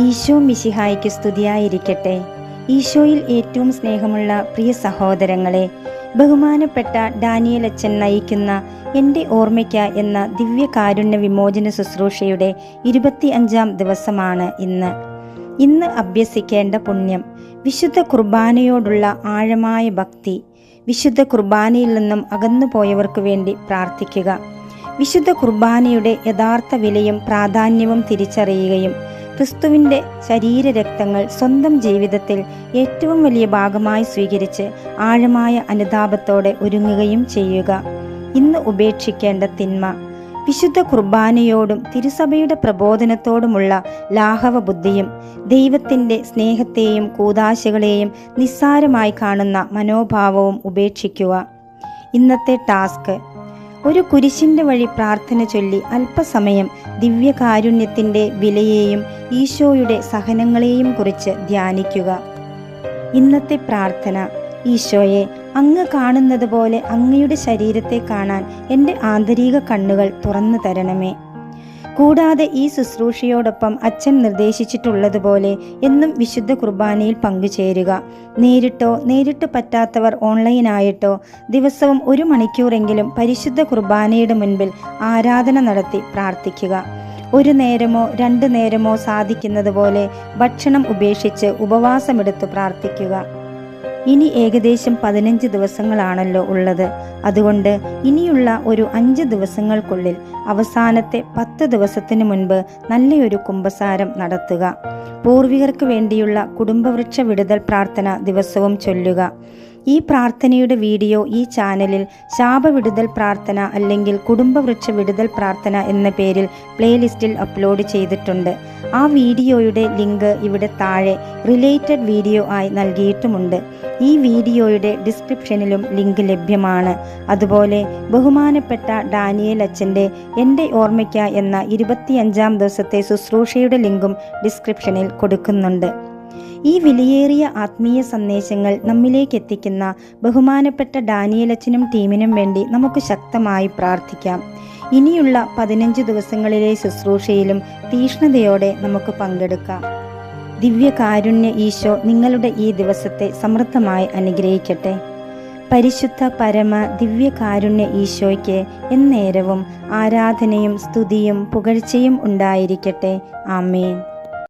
ഈശോ മിശിഹായ്ക്ക് സ്തുതിയായിരിക്കട്ടെ. ഈശോയിൽ ഏറ്റവും സ്നേഹമുള്ള പ്രിയ സഹോദരങ്ങളെ, ബഹുമാനപ്പെട്ട ഡാനിയേൽ അച്ഛൻ നയിക്കുന്ന എൻ്റെ ഓർമ്മയ്ക്ക എന്ന ദിവ്യകാരുണ്യ വിമോചന ശുശ്രൂഷയുടെ 25-ാം ദിവസമാണ് ഇന്ന് അഭ്യസിക്കേണ്ട പുണ്യം വിശുദ്ധ കുർബാനയോടുള്ള ആഴമായ ഭക്തി. വിശുദ്ധ കുർബാനയിൽ നിന്നും അകന്നുപോയവർക്ക് വേണ്ടി പ്രാർത്ഥിക്കുക. വിശുദ്ധ കുർബാനയുടെ യഥാർത്ഥ വിലയും പ്രാധാന്യവും തിരിച്ചറിയുകയും ക്രിസ്തുവിൻ്റെ ശരീരരക്തങ്ങൾ സ്വന്തം ജീവിതത്തിൽ ഏറ്റവും വലിയ ഭാഗമായി സ്വീകരിച്ച് ആഴമായ അനുതാപത്തോടെ ഒരുങ്ങുകയും ചെയ്യുക. ഇന്ന് ഉപേക്ഷിക്കേണ്ട തിന്മ വിശുദ്ധ കുർബാനയോടും തിരുസഭയുടെ പ്രബോധനത്തോടുമുള്ള ലാഘവ ബുദ്ധിയും ദൈവത്തിൻ്റെ സ്നേഹത്തെയും കൂദാശകളെയും നിസ്സാരമായി കാണുന്ന മനോഭാവവും ഉപേക്ഷിക്കുക. ഇന്നത്തെ ടാസ്ക്: ഒരു കുരിശിൻ്റെ വഴി പ്രാർത്ഥന ചൊല്ലി അല്പസമയം ദിവ്യകാരുണ്യത്തിൻ്റെ വിലയെയും ഈശോയുടെ സഹനങ്ങളെയും കുറിച്ച് ധ്യാനിക്കുക. ഇന്നത്തെ പ്രാർത്ഥന: ഈശോയെ, അങ്ങ് കാണുന്നത് പോലെ അങ്ങയുടെ ശരീരത്തെ കാണാൻ എൻ്റെ ആന്തരിക കണ്ണുകൾ തുറന്നു തരണമേ. കൂടാതെ ഈ ശുശ്രൂഷയോടൊപ്പം അച്ഛൻ നിർദ്ദേശിച്ചിട്ടുള്ളതുപോലെ എന്നും വിശുദ്ധ കുർബാനയിൽ പങ്കുചേരുക. നേരിട്ട് പറ്റാത്തവർ ഓൺലൈനായിട്ടോ ദിവസവും 1 മണിക്കൂറെങ്കിലും പരിശുദ്ധ കുർബാനയുടെ മുൻപിൽ ആരാധന നടത്തി പ്രാർത്ഥിക്കുക. 1 നേരമോ 2 നേരമോ സാധിക്കുന്നത് പോലെ ഭക്ഷണം ഉപേക്ഷിച്ച് ഉപവാസമെടുത്ത് പ്രാർത്ഥിക്കുക. ഇനി ഏകദേശം 15 ദിവസങ്ങളാണല്ലോ ഉള്ളത്. അതുകൊണ്ട് ഇനിയുള്ള ഒരു 5 ദിവസങ്ങൾക്കുള്ളിൽ അവസാനത്തെ 10 ദിവസത്തിന് മുൻപ് നല്ലൊരു കുമ്പസാരം നടത്തുക. പൂർവികർക്ക് വേണ്ടിയുള്ള കുടുംബവൃക്ഷ വിടുതൽ പ്രാർത്ഥന ദിവസവും ചൊല്ലുക. ഈ പ്രാർത്ഥനയുടെ വീഡിയോ ഈ ചാനലിൽ ശാപവിടുതൽ പ്രാർത്ഥന അല്ലെങ്കിൽ കുടുംബവൃക്ഷ വിടുതൽ പ്രാർത്ഥന എന്ന പേരിൽ പ്ലേലിസ്റ്റിൽ അപ്ലോഡ് ചെയ്തിട്ടുണ്ട്. ആ വീഡിയോയുടെ ലിങ്ക് ഇവിടെ താഴെ റിലേറ്റഡ് വീഡിയോ ആയി നൽകിയിട്ടുമുണ്ട്. ഈ വീഡിയോയുടെ ഡിസ്ക്രിപ്ഷനിലും ലിങ്ക് ലഭ്യമാണ്. അതുപോലെ ബഹുമാനപ്പെട്ട ഡാനിയേൽ അച്ഛൻ്റെ എൻ്റെ ഓർമ്മയ്ക്ക എന്ന 25-ാം ദിവസത്തെ ശുശ്രൂഷയുടെ ലിങ്കും ഡിസ്ക്രിപ്ഷനിൽ കൊടുക്കുന്നുണ്ട്. ഈ വിലയേറിയ ആത്മീയ സന്ദേശങ്ങൾ നമ്മിലേക്ക് എത്തിക്കുന്ന ബഹുമാനപ്പെട്ട ഡാനിയേൽ അച്ഛനും ടീമിനും വേണ്ടി നമുക്ക് ശക്തമായി പ്രാർത്ഥിക്കാം. ഇനിയുള്ള 15 ദിവസങ്ങളിലെ ശുശ്രൂഷയിലും തീഷ്ണതയോടെ നമുക്ക് പങ്കെടുക്കാം. ദിവ്യകാരുണ്യ ഈശോ നിങ്ങളുടെ ഈ ദിവസത്തെ സമൃദ്ധമായി അനുഗ്രഹിക്കട്ടെ. പരിശുദ്ധ പരമ ദിവ്യകാരുണ്യ ഈശോയ്ക്ക് എന്നേരവും ആരാധനയും സ്തുതിയും പുകഴ്ചയും ഉണ്ടായിരിക്കട്ടെ. ആമേൻ.